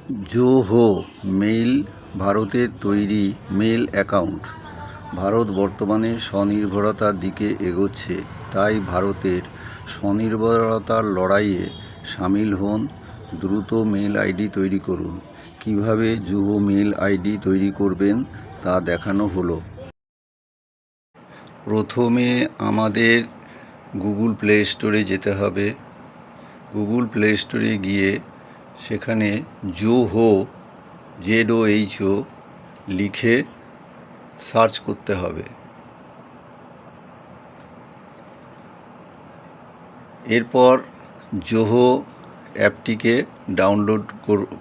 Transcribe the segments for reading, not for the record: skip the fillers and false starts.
Zoho mail ভারতের তৈরি mail account. Bharat বর্তমানে স্বনির্ভরতার দিকে এগোচ্ছে, তাই ভারতের স্বনির্ভরতার লড়াইয়ে সামিল হন। দ্রুত মেল আইডি তৈরি করুন। কিভাবে জোহো মেল আইডি তৈরি করবেন তা দেখানো হলো। প্রথমে আমাদের গুগল প্লে স্টোরে যেতে হবে। গুগল প্লে স্টোরে গিয়ে সেখানে জোহো ZOHO লিখে সার্চ করতে হবে। এরপর জোহো অ্যাপটিকে ডাউনলোড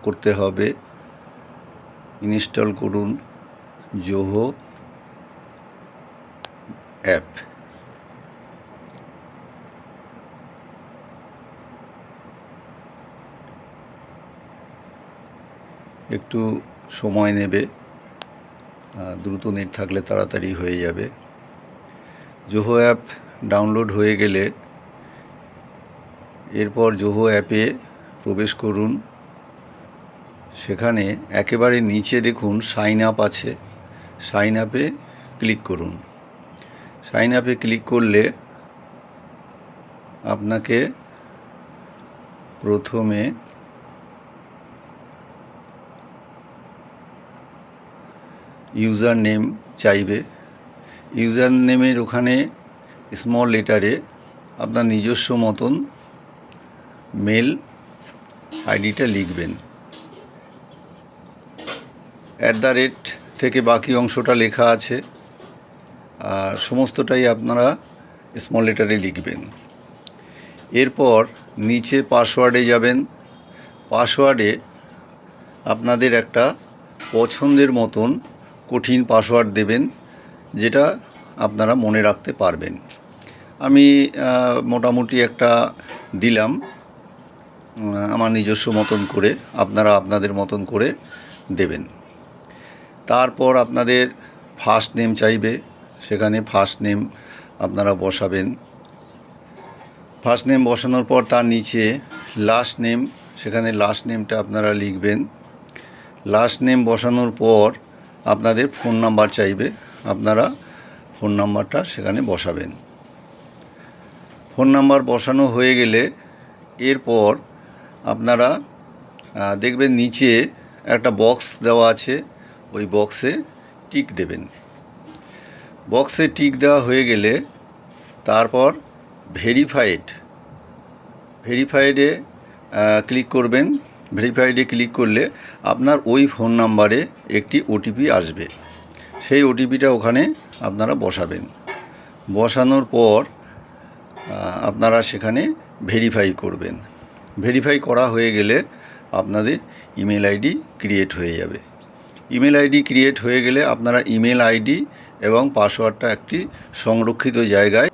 করতে হবে। ইনস্টল করুন জোহো অ্যাপ। একটু সময় নেবে, দ্রুত নেট থাকলে তাড়াতাড়ি হয়ে যাবে। জোহো অ্যাপ ডাউনলোড হয়ে গেলে এরপর জোহো অ্যাপে প্রবেশ করুন। সেখানে একেবারে নিচে দেখুন সাইন আপ আছে, সাইন আপে ক্লিক করুন। সাইন আপে ক্লিক করলে আপনাকে প্রথমে ইউজার নেম চাইবে। ইউজার নেমের ওখানে স্মল লেটারে আপনার নিজস্ব মতন মেল আইডিটা লিখবেন। @ থেকে বাকি অংশটা লেখা আছে, আর সমস্তটাই আপনারা স্মল লেটারে লিখবেন। এরপর নিচে পাসওয়ার্ডে যাবেন। পাসওয়ার্ডে আপনাদের একটা পছন্দের মতন কঠিন পাসওয়ার্ড দেবেন, যেটা আপনারা মনে রাখতে পারবেন। আমি মোটামুটি একটা দিলাম আমার নিজস্ব মতন করে, আপনারা আপনাদের মতন করে দেবেন। তারপর আপনাদের ফার্স্ট নেম চাইবে, সেখানে ফার্স্ট নেম আপনারা বসাবেন। ফার্স্ট নেম বসানোর পর তার নিচে লাস্ট নেম, সেখানে লাস্ট নেমটা আপনারা লিখবেন। লাস্ট নেম বসানোর পর আপনাদের ফোন নাম্বার চাইবে, আপনারা ফোন নাম্বারটা সেখানে বসাবেন। ফোন নাম্বার বসানো হয়ে গেলে এরপর আপনারা দেখবেন নিচে একটা বক্স দেওয়া আছে, ওই বক্সে টিক দেবেন। বক্সে টিক দেওয়া হয়ে গেলে তারপর ভেরিফাইডে ক্লিক করবেন। ভেরিফাইডে ক্লিক করলে আপনার ওই ফোন নাম্বারে একটি ওটিপি আসবে। সেই ওটিপিটা ওখানে আপনারা বসাবেন। বসানোর পর আপনারা সেখানে ভেরিফাই করবেন। ভেরিফাই করা হয়ে গেলে আপনাদের ইমেল আইডি ক্রিয়েট হয়ে যাবে। ইমেল আইডি ক্রিয়েট হয়ে গেলে আপনারা ইমেল আইডি এবং পাসওয়ার্ডটা একটি সংরক্ষিত জায়গায়